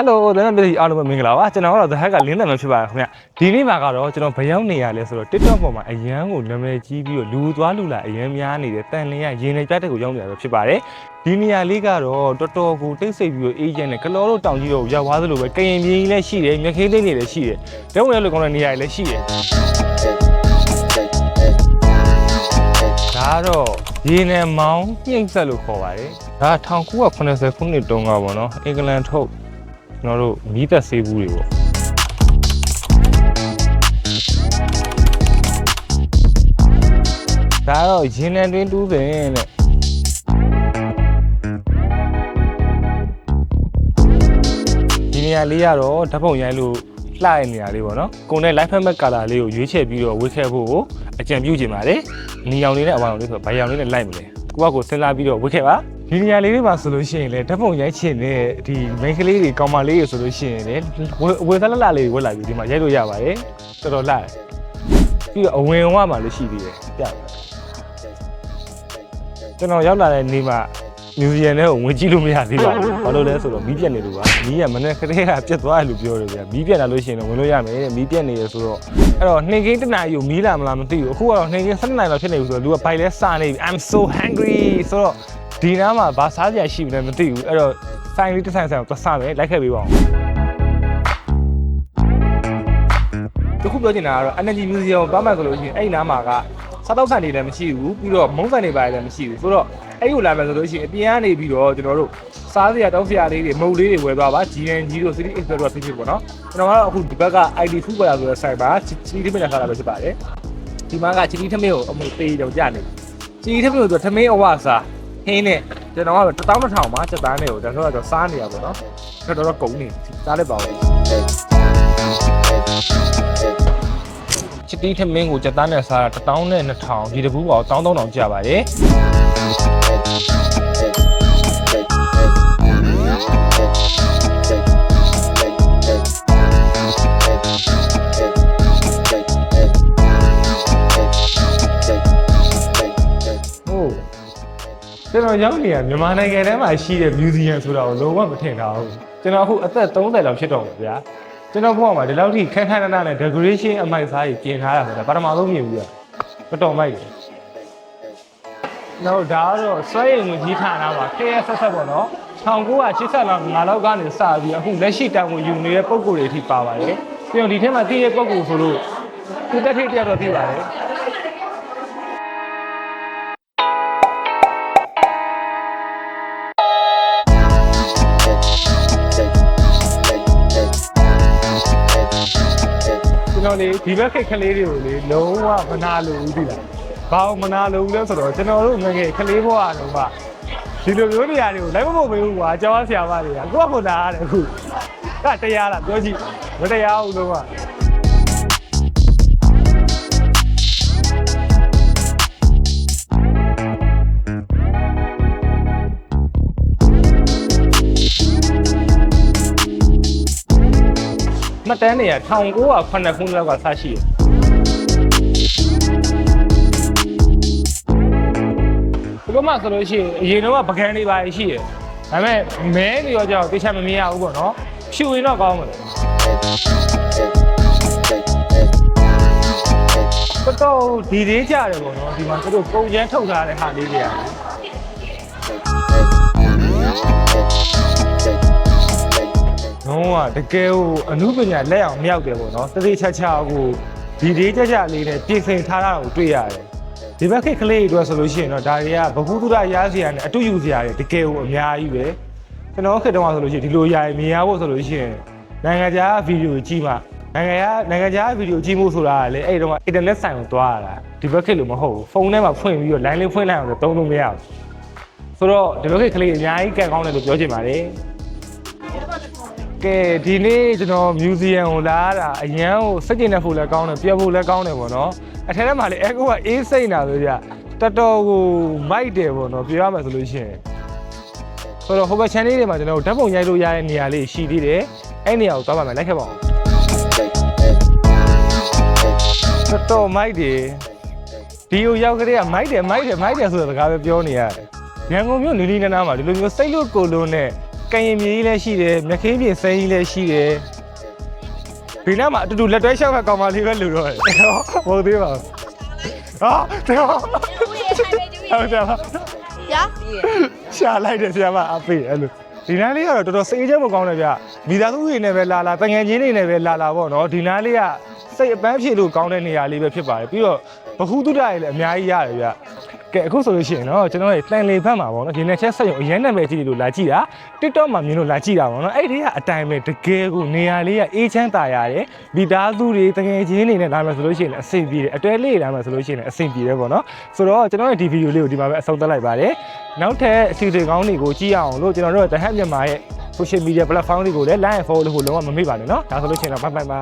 Hello ဒါနဲ့ပြည်အားလုံးပဲမင်္ဂလာပါကျွန်တော်ကတော့ The Hack ကလင်းတယ်မှာဖြစ်ပါတယ်ခင်ဗျဒီနေ့မှာကတော့ကျွန်တော်ဘယ်ရောက်နေရလဲဆိုတော့ TikTok ပေါ်မှာအရန်ကိုနာမည်ကြီးပြီးတော့လူသွားလူလာအရန်များနေတဲ့တန်လင်းရရင်နေပြတ်တဲ့ကိုရောက်နေတာပဲဖြစ်ပါတယ်ဒီနေရာလေးကတော့တော်တော်ကိုတိတ်ဆိတ်ပြီးတော့အေးချမ်းနဲ့ကလောတို့တောင်ကြီးတော့ရောက်သွားသလိုပဲကရင်ပြည်ကြီးလည်းရှိတယ်မြခေးသိန်းတွေလည်းရှိတယ်တုံးလည်းလိုကောင်းတဲ့နေရာတွေလည်းရှိတယ်ဒါတော့ရေနံမောင်းညှိမ့်ဆက်လို့ခေါ်ပါတယ်ဒါ1980ခုနှစ်တုန်းကပေါ့နော်အင်္ဂလန်ထုတ်ကျွန်တော်တို့မီးသက်ဆေးဘူးတွေပေါ့ဒါတော့ရင်နံတွင်းတူးစင်တဲ့ဒီနေရာလေးကတော့ဓာတ်ပုံရိုက်လို့လှတဲ့နေရာလေးပေါ့နော်ကိုယ်နဲ့ live format color လေးကိုရွေးချယ်ပြီးတော့ဝေးခဲ့ဖို့အကြံပြုချင်ပါတယ်နီရောင်လေးနဲ့အဝါရောင်လေးဆိုတော့ဗရောင်လေးနဲ့လိုက်မလဲကိုယ့်ဘက်ကိုစဉ်းစားပြီးတော့ဝေးခဲ့ပါဒီနေရာလေးတွေမှာဆိုလို့ရှိရင်လည်းဓာတ်ပုံရိုက်ချင်တဲ့ဒီ main ကလေးတွေကောင်မလေးတွေဆိုလို့ရှိရင်လည်းဝေသားလှလေးတွေဝက်လာပြီးဒီမှာရိုက်လို့ရပါတယ်တော်တော်လှတယ်ပြီးတော့အဝင်ဝမှာလည်းရှိသေးတယ်ပြကျွန်တော်ရောက်လာတဲ့နေ့မှာမြူဇီယံထဲကိုဝင်ကြည့်လို့မရသေးပါဘူးဘာလို့လဲဆိုတော့မီးပြက်နေလို့ပါမီးကမနေ့ကတည်းကပြက်သွားတယ်လို့ပြောတယ်ဗျာမီးပြက်လာလို့ရှိရင်တော့ဝင်လို့ရမယ်တဲ့မီးပြက်နေရဆိုတော့အဲ့တော့နှင်းကင်းတနာရီကိုမီးလာမလားမသိဘူးအခုကတော့နှင်းကင်း7နာရီလောက်ဖြစ်နေပြီဆိုတော့လူကဘိုက်လဲစနေပြီ I'm so hungry ဆိုတော့ဒီနားမှာဘာစားကြရှိမလဲမသိဘူးအဲ့တော့ဆိုင်လေးတစ်ဆိုင်ကိုသွားစားမယ်လိုက်ခဲ့ပေးပါဦးတခုပြောချင်တာကတော့ Energy Museum ကိုသွားမှဆိုလို့ရှိရင်အဲ့ဒီနားမှာကစားတောက်ဆိုင်တွေလည်းမရှိဘူးပြီးတော့မုံဆိုင်တွေပါလည်းမရှိဘူးဆိုတော့အဲ့ကိုလာမယ်ဆိုလို့ရှိရင်အပြင်ကနေပြီးတော့ကျွန်တော်တို့စားစရာတောက်စရာလေးတွေမုံလေးတွေဝယ်သွားပါ GNG တို့ City Express တို့ဖြစ်ပေါ့နော်ကျွန်တော်ကတော့အခုဒီဘက်က ID Food ပေါ်လာဆိုတဲ့ဆိုင်မှာချီတီထမင်းလာစားတာပဲဖြစ်ပါတယ်ဒီမှာကချီတီထမင်းကိုအမှုသေးတော့ကြနေချီတီထမင်းကိုဆိုထမင်းအဝစားဟင်းနဲ့ကျွန်တော်ကတော့1200မှာစက်သားနဲ့ကိုဒါဆိုတော့စားနေရပါတော့တော်တော်ကုန်နေစားလိုက်ပါဦးချစ်တီးထမင်းကိုစက်သားနဲ့စားတာ12000ဒီတပူးပေါ့13000ကျပါတယ်ကျွန်တော်ရောက်နေရမြန်မာနိုင်ငံထဲမှာရှိတဲ့ museum ဆိုတာကိုလုံးဝမထင်တာဘူးကျွန်တော်အခုအသက်30လောက်ဖြစ်တော့ပါဗျာကျွန်တော်ဘဝမှာဒီလောက်ထိခန်းခန်းနာနာနဲ့ decoration အမိုက်စားကြီးပြင်ထားတာဆိုတာပထမဆုံးမြင်ဘူးဗျာမတော်မိုက်တယ်နောက်ဒါကတော့စွဲရင်ဝင်ကြီးဌာနမှာ KSS ပေါ့နော်1985လောက်ကနေစပြီးအခုလက်ရှိတာဝန်ယူနေတဲ့ပုံကိုယ်တွေအထိပါပါတယ်ပြီးတော့ဒီထဲမှာတည်ရဲ့ပုံကိုယ်ဆိုလို့သူတက်ထိတ်တယောက်တော့ပြပါတယ်ကျွန်တော်လေဒီဘက်ခိတ်ကလေးတွေကိုလေလုံးဝမနာလို့ဘူးဒီလားဘာလို့မနာလို့လဲဆိုတော့ကျွန်တော်တို့ငယ်ငယ်ကလေးဘဝတုန်းကဒီလိုမျိုးနေရာတွေကိုလိုက်မဖို့ပေးဘူးကွာကျောင်းဆရာမတွေကကိုယ့်ကိုနာရတယ်အခုကတရားလားပြောကြည့်မတရားဘူးလုံးဝမတန်းနေရ1908ခုနှစ်လောက်ကစရှိတယ်ဒီလိုမှဆိုလို့ရှိရင်အရင်တော့ပကံတွေပါရှိတယ်ဒါပေမဲ့မဲနေရောကြောက်တိကျမမြင်ရဘူးပေါ့နော်ဖြူရင်တော့ကောင်းတယ်တော့ဒီလေးကြတယ်ပေါ့နော်ဒီမှာသူတို့ပုံချမ်းထုတ်ထားတဲ့ဟာလေးတွေလုံးဝတကယ်ကိုအမှုပညာလက်အောင်မြောက်တယ်ပေါ့နော်တတိချာချာကိုဒီလေးကြကြလေးနဲ့ပြင်ဆင်ထားတာကိုတွေ့ရတယ်ဒီဘက်ခေတ်ကလေးတွေဆိုလို့ရှိရင်တော့ဒါတွေကဘဟုသုတရားစရာနဲ့အတူယူစရာတွေတကယ်ကိုအများကြီးပဲကျွန်တော်ခေတ်တုန်းကဆိုလို့ရှိရင်ဒီလိုຢာမြင်ရဖို့ဆိုလို့ရှိရင်နိုင်ငံခြားဗီဒီယိုကြည့်မှနိုင်ငံခြားဗီဒီယိုကြည့်မှုဆိုတာကလေအဲ့တုန်းကအင်တာနက်ဆိုင်ကိုသွားရတာဒီဘက်ခေတ်လို့မဟုတ်ဘူးဖုန်းထဲမှာဖွင့်ပြီးတော့ line လေးဖွင့်လိုက်အောင်ဆိုသုံးလို့မရဘူးဆိုတော့ဒီဘက်ခေတ်ကလေးအများကြီးကံကောင်းတယ်လို့ပြောချင်ပါတယ်ကဲဒီနေ့ကျွန်တော် museum ကိုလာတာအရန်ကိုစိတ်ကျဉ်တဲ့ဖို့လည်းကောင်းတယ်ပြဖို့လည်းကောင်းတယ်ပေါ့နော်အထက်ထဲမှာလည်းအခုကအေးစိတ်နေတာဆိုကြတော်တော်ကိုမိုက်တယ်ပေါ့နော်ပြောရမယ်ဆိုလို့ရှိရင်ဆိုတော့ဟိုဘက် channel တွေမှာကျွန်တော်ဓာတ်ပုံရိုက်လို့ရတဲ့နေရာလေးရှိသေးတယ်အဲ့နေရာကိုသွားပါမယ်လိုက်ခဲ့ပါဦးတော်တော်မိုက်တယ်ဒီကိုရောက်ကြတဲ့ကမိုက်တယ်ဆိုတဲ့စကားပဲပြောနေရတယ်ရန်ကုန်မြို့နီလီနာနာမှာဒီလိုမျိုးစိတ်လို့ကိုလုံးနဲ့ ကရင်မြေကြီးလည်းရှိတယ်မြခင်းပြင်စဲကြီးလည်းရှိတယ်ဒီနားမှာအတူတူလက်တွဲရှောက်မဲ့ကောင်မလေးပဲလူတော့တယ်ဟုတ်သေးပါဟာတော်ဟုတ်တယ်ပါ ရ ရှာလိုက်တယ်ဆရာမအဖေအဲ့လိုဒီနားလေးကတော့တော်တော်စိတ်အကျဉ်းမကောင်းတယ်ဗျမိသားစုတွေနဲ့ပဲလာတငယ်ချင်းတွေနဲ့ပဲလာပေါ့နော်ဒီနားလေးကစိတ်အပန်းဖြေလို့ကောင်းတဲ့နေရာလေးပဲဖြစ်ပါတယ်ပြီးတော့ဘဟုတုဒ္ဒတွေလည်းအများကြီးရတယ်ဗျကဲအခုဆိုလို့ရှိရင်တော့ကျွန်တော်တို့တန်လေဘက်မှာပေါ့နော်ဒီနေ့ချက်ဆက်ရုံအရင်နာမည်ကြီးလို့လာကြည့်တာ TikTok မှာမြင်လို့လာကြည့်တာပေါ့နော်အဲ့ဒီကအတိုင်းပဲတကယ်ကိုနေရာလေးကအေးချမ်းသာရတယ်မိသားစုတွေတကယ်ချင်းတွေနဲ့လာမယ်ဆိုလို့ရှိရင်အဆင်ပြေတယ်အတွဲလေးလာမယ်ဆိုလို့ရှိရင်အဆင်ပြေတယ်ပေါ့နော်ဆိုတော့ကျွန်တော်ရဲ့ဒီဗီဒီယိုလေးကိုဒီမှာပဲအဆုံးသတ်လိုက်ပါတယ်နောက်ထပ်အစီအစဉ်ကောင်းတွေကိုကြည့်အောင်လို့ကျွန်တော်တို့ The Hub မြန်မာရဲ့ social media platform တွေကိုလည်း like and follow လို့လုံးဝမမေ့ပါနဲ့เนาะဒါဆိုလို့ရှိရင်တော့ bye bye ပါ